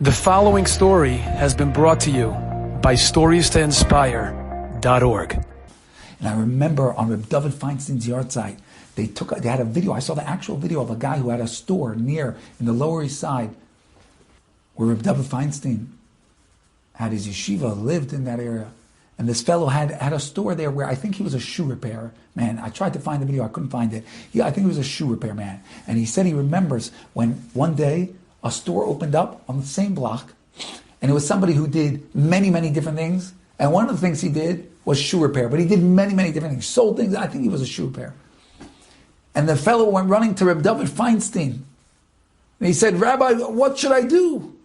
The following story has been brought to you by StoriesToInspire.org. And I remember on Rabbi David Feinstein's yard site, they had a video. I saw the actual video of a guy who had a store near in the Lower East Side where Rabbi David Feinstein had his yeshiva, lived in that area. And this fellow had a store there where I think he was a shoe repair man. I tried to find the video, I couldn't find it. I think he was a shoe repair man. And he said he remembers when one day a store opened up on the same block, and it was somebody who did many, many different things. And one of the things he did was shoe repair, but he did many, many different things. Sold things. I think he was a shoe repair. And the fellow went running to Rabbi David Feinstein. And he said, "Rabbi, what should I do?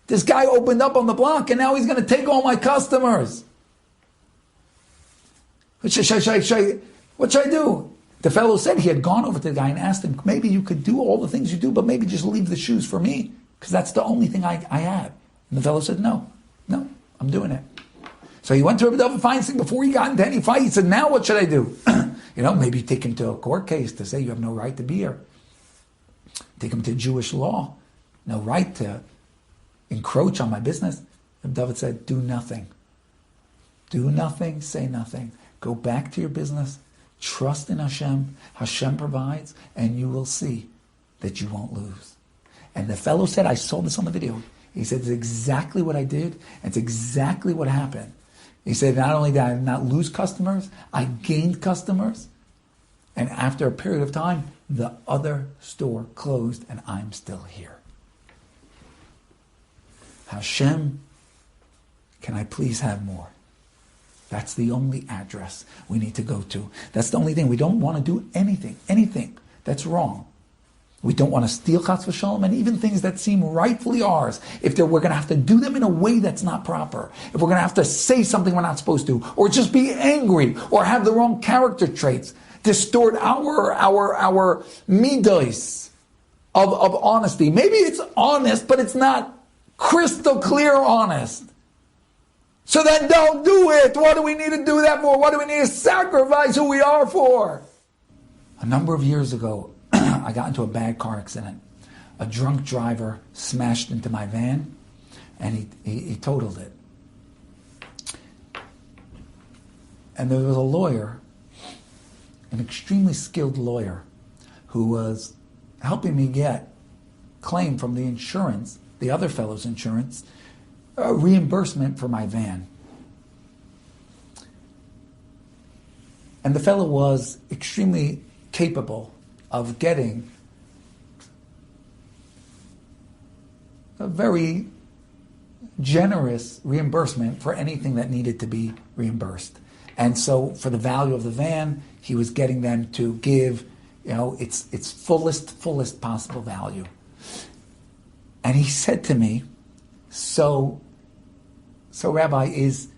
This guy opened up on the block, and now he's going to take all my customers. What should I do?" The fellow said he had gone over to the guy and asked him, "Maybe you could do all the things you do, but maybe just leave the shoes for me, because that's the only thing I have." And the fellow said, No, I'm doing it. So he went to Rabbi David Feinstein before he got into any fight. He said, "Now what should I do?" Maybe take him to a court case to say you have no right to be here. Take him to Jewish law. No right to encroach on my business. Rabbi David said, "Do nothing. Do nothing, say nothing. Go back to your business. Trust in Hashem. Hashem provides, and you will see that you won't lose." And the fellow said, I saw this on the video. He said, "It's exactly what I did. It's exactly what happened." He said, "Not only did I not lose customers, I gained customers. And after a period of time, the other store closed, and I'm still here. Hashem, can I please have more?" That's the only address we need to go to. That's the only thing. We don't want to do anything that's wrong. We don't want to steal chas v'shalom, and even things that seem rightfully ours. If we're going to have to do them in a way that's not proper, if we're going to have to say something we're not supposed to, or just be angry, or have the wrong character traits, distort our midos of honesty. Maybe it's honest, but it's not crystal clear honest. So then don't do it. What do we need to do that for? What do we need to sacrifice who we are for? A number of years ago, I got into a bad car accident. A drunk driver smashed into my van, and he totaled it. And there was a lawyer, an extremely skilled lawyer, who was helping me get claim from the insurance, the other fellow's insurance, a reimbursement for my van. And the fellow was extremely capable of getting a very generous reimbursement for anything that needed to be reimbursed. And so for the value of the van, he was getting them to give, its fullest possible value. And he said to me, So Rabbi, is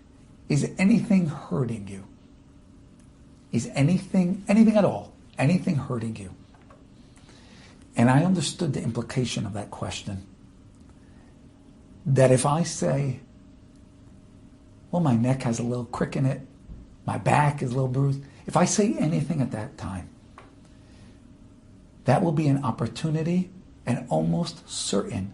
anything hurting you? Is anything at all, anything hurting you? And I understood the implication of that question. That if I say, well, my neck has a little crick in it, my back is a little bruised, if I say anything at that time, that will be an opportunity and almost certain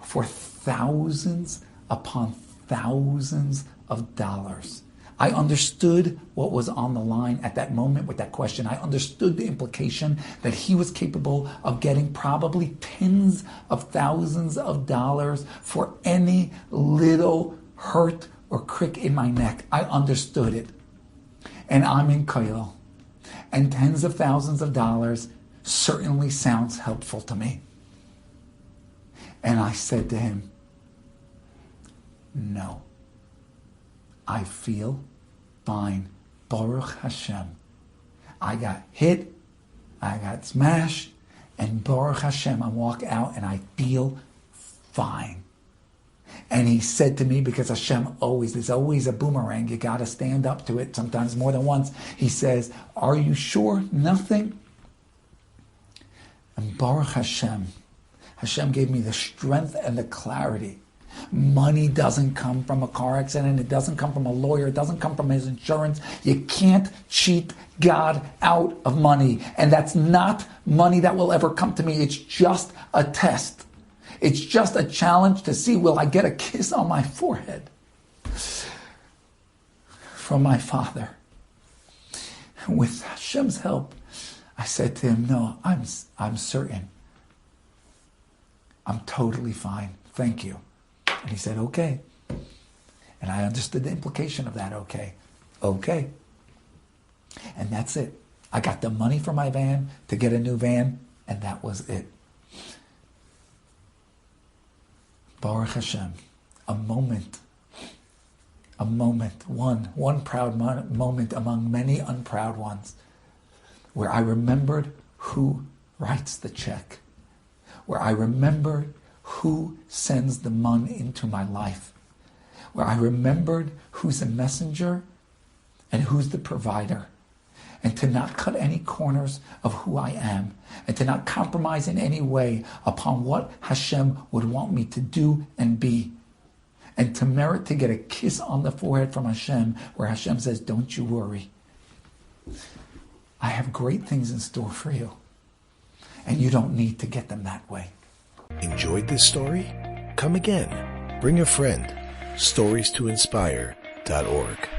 for thousands upon thousands of dollars. I understood what was on the line at that moment with that question. I understood the implication that he was capable of getting probably tens of thousands of dollars for any little hurt or crick in my neck. I understood it. And I'm in Koil. And tens of thousands of dollars certainly sounds helpful to me. And I said to him, "No. I feel fine. Baruch Hashem. I got hit, I got smashed, and Baruch Hashem, I walk out and I feel fine." And he said to me, because Hashem there's always a boomerang, you got to stand up to it, sometimes more than once. He says, "Are you sure? Nothing?" And Baruch Hashem, Hashem gave me the strength and the clarity. Money doesn't come from a car accident. It doesn't come from a lawyer. It doesn't come from his insurance. You can't cheat God out of money. And that's not money that will ever come to me. It's just a test. It's just a challenge to see, will I get a kiss on my forehead from my father? With Hashem's help, I said to him, no, I'm certain. I'm totally fine. Thank you. And he said, okay. And I understood the implication of that, okay. Okay. And that's it. I got the money for my van to get a new van, and that was it. Baruch Hashem. A moment, one proud moment among many unproud ones, where I remembered who writes the check, where I remembered who sends the money into my life, where I remembered who's the messenger and who's the provider, and to not cut any corners of who I am, and to not compromise in any way upon what Hashem would want me to do and be, and to merit to get a kiss on the forehead from Hashem, where Hashem says, don't you worry. I have great things in store for you, and you don't need to get them that way. Enjoyed this story? Come again. Bring a friend. StoriesToInspire.org